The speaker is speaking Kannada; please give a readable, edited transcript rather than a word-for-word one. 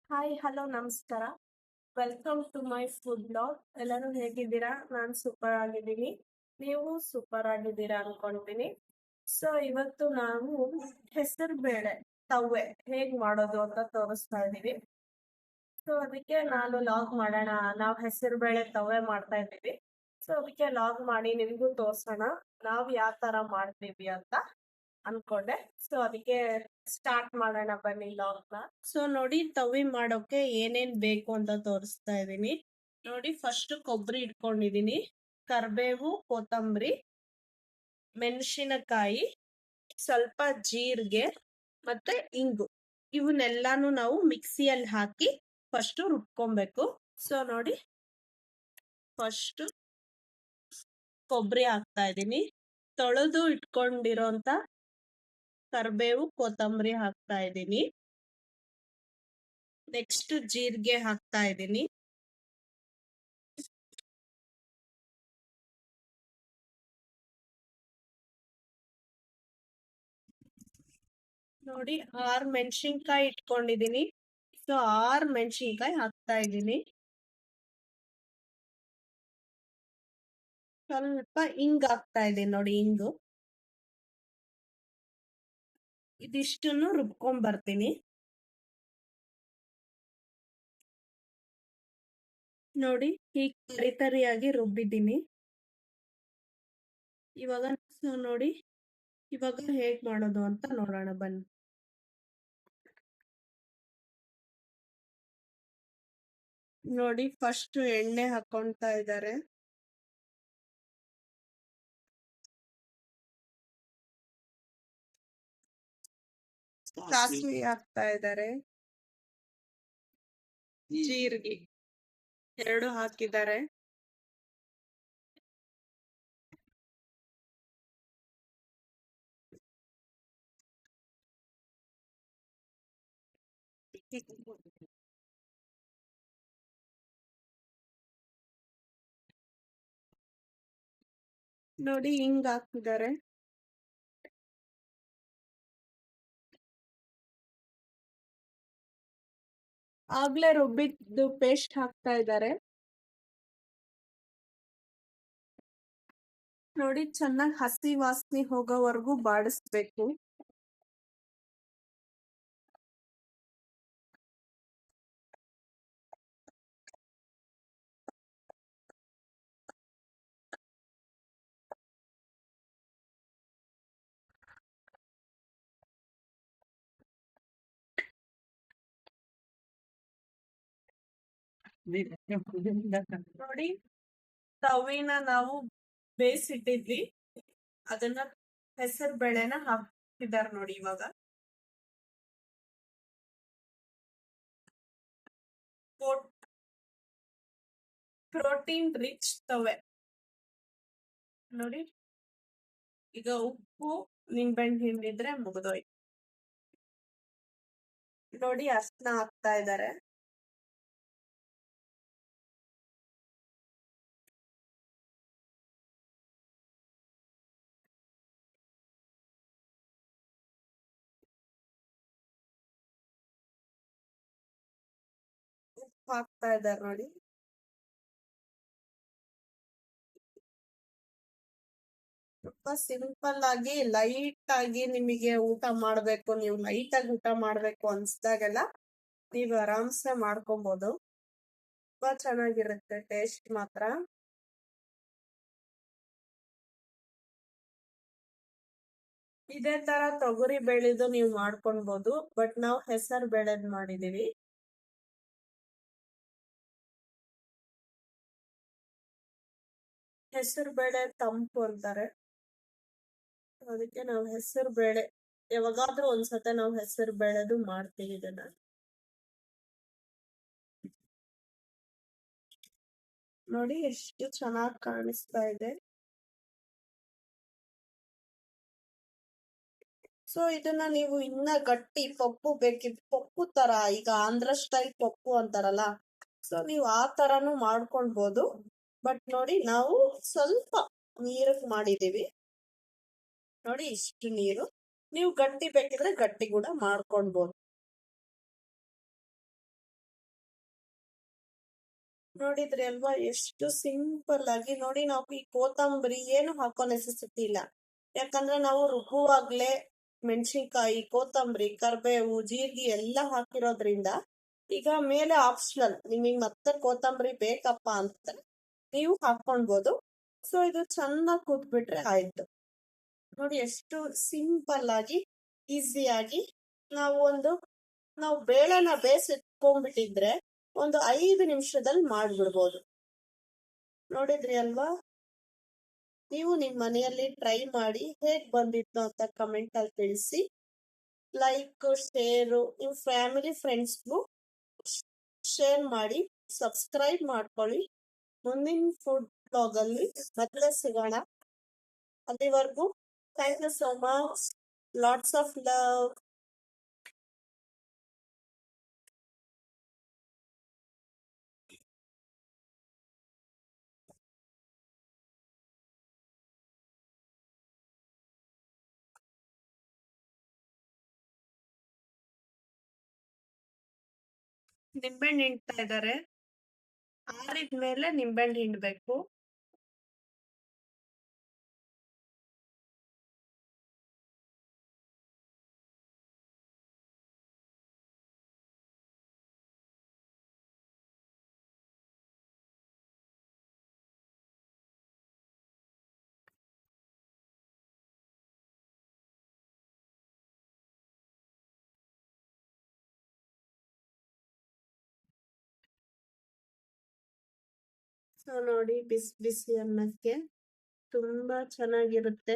ಹಾಯ್ ಹಲೋ ನಮಸ್ಕಾರ. Welcome to my food blog. ಎಲ್ಲರೂ ಹೇಗಿದ್ದೀರಾ? ನಾನು ಸೂಪರ್ ಆಗಿದ್ದೀನಿ. ನೀವು ಸೂಪರ್ ಆಗಿದ್ದೀರಾ ಅನ್ಕೊಂತೀನಿ. ಸೊ ಇವತ್ತು ನಾವು ಹೆಸರು ಬೇಳೆ ತವ್ವೆ ಹೇಗ್ ಮಾಡೋದು ಅಂತ ತೋರಿಸ್ತಾ ಇದ್ದೀವಿ. ಸೊ ಅದಕ್ಕೆ ನಾನು ಲಾಗ್ ಮಾಡೋಣ, ನಾವು ಹೆಸರು ಬೇಳೆ ತವ್ವೆ ಮಾಡ್ತಾ ಇದ್ದೀವಿ. ಸೊ ಅದಕ್ಕೆ ಲಾಗ್ ಮಾಡಿ ನಿಮಗೂ ತೋರ್ಸೋಣ ನಾವು ಯಾವ ತರ ಮಾಡ್ತೀವಿ ಅಂತ ಅನ್ಕೊಂಡೆ. ಸೊ ಅದಕ್ಕೆ ಸ್ಟಾರ್ಟ್ ಮಾಡೋಣ ಬನ್ನಿ ಲಾಗ್ನ. ಸೊ ನೋಡಿ, ತವಿ ಮಾಡೋಕೆ ಏನೇನ್ ಬೇಕು ಅಂತ ತೋರಿಸ್ತಾ ಇದ್ದೀನಿ. ನೋಡಿ, ಫಸ್ಟ್ ಕೊಬ್ಬರಿ ಇಟ್ಕೊಂಡಿದೀನಿ, ಕರ್ಬೇವು, ಕೊತ್ತಂಬರಿ, ಮೆಣಸಿನಕಾಯಿ, ಸ್ವಲ್ಪ ಜೀರಿಗೆ ಮತ್ತೆ ಇಂಗು. ಇವನ್ನೆಲ್ಲಾನು ನಾವು ಮಿಕ್ಸಿಯಲ್ಲಿ ಹಾಕಿ ಫಸ್ಟ್ ರುಬ್ಕೊಬೇಕು. ಸೊ ನೋಡಿ, ಫಸ್ಟ್ ಕೊಬ್ಬರಿ ಹಾಕ್ತಾ ಇದ್ದೀನಿ. ತೊಳೆದು ಇಟ್ಕೊಂಡಿರೋಂತ ಕರ್ಬೇವು, ಕೊತ್ತಂಬರಿ ಹಾಕ್ತಾ ಇದ್ದೀನಿ. ನೆಕ್ಸ್ಟ್ ಜೀರಿಗೆ ಹಾಕ್ತಾ ಇದ್ದೀನಿ. ನೋಡಿ, 6 ಮೆಣಸಿನ್ಕಾಯಿ ಇಟ್ಕೊಂಡಿದೀನಿ. ಸೊ 6 ಮೆಣಸಿನ್ಕಾಯಿ ಹಾಕ್ತಾ ಇದ್ದೀನಿ. ಸ್ವಲ್ಪ ಹಿಂಗ್ ಹಾಕ್ತಾ ಇದ್ದೀನಿ. ನೋಡಿ, ಹಿಂಗು ಇದಿಷ್ಟನ್ನು ರುಬ್ಕೊಂಡ್ ಬರ್ತೀನಿ. ನೋಡಿ, ಹೀಗೆ ತರಿತರಿಯಾಗಿ ರುಬ್ಬಿದ್ದೀನಿ. ಇವಾಗ ನೋಡಿ, ಇವಾಗ ಹೇಗ್ ಮಾಡೋದು ಅಂತ ನೋಡೋಣ ಬನ್ನಿ. ನೋಡಿ, ಫಸ್ಟ್ ಎಣ್ಣೆ ಹಾಕೊಂತಾ ಇದ್ದಾರೆ. ಸಾಸಿವೆ ಹಾಕ್ತಾ ಇದ್ದಾರೆ. ಜೀರಿಗೆ 2 ಹಾಕಿದ್ದಾರೆ. ನೋಡಿ, ಹಿಂಗ್ ಹಾಕಿದ್ದಾರೆ. ಆಗ್ಲೇ ರುಬ್ಬಿದ್ದು ಪೇಸ್ಟ್ ಹಾಕ್ತಾ ಇದ್ದಾರೆ. ನೋಡಿ, ಚೆನ್ನಾಗಿ ಹಸಿ ವಾಸನೆ ಹೋಗೋವರೆಗೂ ಬಾಡಿಸ್ಬೇಕು. ನೋಡಿ, ತವಿನ ನಾವು ಬೇಯಿಸಿಟ್ಟಿದ್ವಿ, ಅದನ್ನ ಹೆಸರು ಬೇಳೆನ ಹಾಕಿದ್ದಾರೆ. ನೋಡಿ, ಇವಾಗ ಪ್ರೋಟೀನ್ ರಿಚ್ ತವೆ. ನೋಡಿ, ಈಗ ಉಪ್ಪು, ನಿಂಬೆಹಣ್ಣು ಹಿಂಡಿದ್ರೆ ಮುಗಿದೋಯ್ತು. ನೋಡಿ, ಅರ್ಶಿನ ಹಾಕ್ತಾ ಇದ್ದಾರೆ. ಉಪ್ಪು ಹಾಕ್ತಾ ಇದ್ದಾರೆ. ನೋಡಿ, ಸ್ವಲ್ಪ ಸಿಂಪಲ್ ಆಗಿ ಲೈಟ್ ಆಗಿ ನಿಮಗೆ ಊಟ ಮಾಡ್ಬೇಕು, ನೀವು ಲೈಟ್ ಆಗಿ ಊಟ ಮಾಡ್ಬೇಕು ಅನ್ಸ್ದಾಗೆಲ್ಲ ನೀವು ಆರಾಮ್ಸೆ ಮಾಡ್ಕೊಬಹುದು. ತುಂಬಾ ಚೆನ್ನಾಗಿರುತ್ತೆ ಟೇಸ್ಟ್ ಮಾತ್ರ. ಇದೇ ತರ ತೊಗರಿ ಬೇಳೆದು ನೀವು ಮಾಡ್ಕೊಳ್ಬಹುದು, ಬಟ್ ನಾವು ಹೆಸರು ಬೇಳೆದ್ ಮಾಡಿದೀವಿ. ಹೆಸರು ಬೇಳೆ ತಂಪು ಅಂತಾರೆ, ಅದಕ್ಕೆ ನಾವು ಹೆಸರು ಬೇಳೆ ಯಾವಾಗಾದ್ರೂ ಒಂದ್ಸತ ನಾವು ಹೆಸರು ಬೇಳೆದು ಮಾಡ್ತೀವಿ. ಇದನ್ನ ನೋಡಿ, ಎಷ್ಟು ಚೆನ್ನಾಗಿ ಕಾಣಿಸ್ತಾ ಇದೆ. ಸೊ ಇದನ್ನ ನೀವು ಇನ್ನ ಗಟ್ಟಿ ಪಪ್ಪು ಬೇಕಿದ್ ಪಪ್ಪು ತರ, ಈಗ ಆಂಧ್ರ ಸ್ಟೈಲ್ ಪಪ್ಪು ಅಂತಾರಲ್ಲ, ಸೊ ನೀವು ಆ ತರಾನು ಮಾಡ್ಕೊಳ್ಬಹುದು. ಬಟ್ ನೋಡಿ, ನಾವು ಸ್ವಲ್ಪ ನೀರಕ್ ಮಾಡಿದೀವಿ. ನೋಡಿ, ಇಷ್ಟು ನೀರು. ನೀವು ಗಟ್ಟಿ ಬೇಕಿದ್ರೆ ಗಟ್ಟಿ ಕೂಡ ಮಾಡ್ಕೊಳ್ಬಹುದು. ನೋಡಿದ್ರಿ ಅಲ್ವಾ ಎಷ್ಟು ಸಿಂಪಲ್ ಆಗಿ. ನೋಡಿ, ನಾವು ಈ ಕೊತ್ತಂಬರಿ ಏನು ಹಾಕೋ ನೆಸೆಸಿಟಿ ಇಲ್ಲ, ಯಾಕಂದ್ರೆ ನಾವು ರುಬ್ಬುವಾಗ್ಲೇ ಮೆಣಸಿನ್ಕಾಯಿ, ಕೊತ್ತಂಬರಿ, ಕರ್ಬೇವು, ಜೀರಿಗೆ ಎಲ್ಲ ಹಾಕಿರೋದ್ರಿಂದ ಈಗ ಮೇಲೆ ಆಪ್ಷನಲ್, ನಿಮಗೆ ಮತ್ತೆ ಕೊತ್ತಂಬರಿ ಬೇಕಪ್ಪ ಅಂತ ನೀವು ಹಾಕೊಳ್ಬೋದು. ಸೊ ಇದು ಚೆನ್ನಾಗಿ ಕೂತ್ಬಿಟ್ರೆ ಆಯ್ತು. ನೋಡಿ ಎಷ್ಟು ಸಿಂಪಲ್ ಆಗಿ ಈಸಿಯಾಗಿ ನಾವು ಬೇಳೆನ ಬೇಯಿಸಿಟ್ಕೊಂಡ್ಬಿಟ್ಟಿದ್ರೆ ಒಂದು 5 ನಿಮಿಷದಲ್ಲಿ ಮಾಡ್ಬಿಡ್ಬೋದು. ನೋಡಿದ್ರಿ ಅಲ್ವಾ? ನೀವು ನಿಮ್ಮ ಮನೆಯಲ್ಲಿ ಟ್ರೈ ಮಾಡಿ ಹೇಗ್ ಬಂದಿತ್ತು ಅಂತ ಕಮೆಂಟ್ ಅಲ್ಲಿ ತಿಳಿಸಿ. ಲೈಕ್, ಶೇರು, ನಿಮ್ಮ ಫ್ಯಾಮಿಲಿ ಫ್ರೆಂಡ್ಸ್ಗೂ ಶೇರ್ ಮಾಡಿ, ಸಬ್ಸ್ಕ್ರೈಬ್ ಮಾಡ್ಕೊಳ್ಳಿ. ಮುಂದಿನ ಫುಡ್ ಬ್ಲಾಗ್ ಅಲ್ಲಿ ಮತ್ತೆ ಸಿಗೋಣ. ಅಲ್ಲಿವರೆಗೂ thank you so much. Lots of love. ನಿಂಬೆಹಣ್ಣು ಹಿಂಡ್ತಾ ಇದ್ದಾರೆ. ಆರಿದ್ಮೇಲೆ ನಿಂಬೆಹಣ್ಣು ಹಿಂಡ್ಬೇಕು. ಸೊ ನೋಡಿ, ಬಿಸಿ ಬಿಸಿ ಅನ್ನಕ್ಕೆ ತುಂಬಾ ಚೆನ್ನಾಗಿರುತ್ತೆ.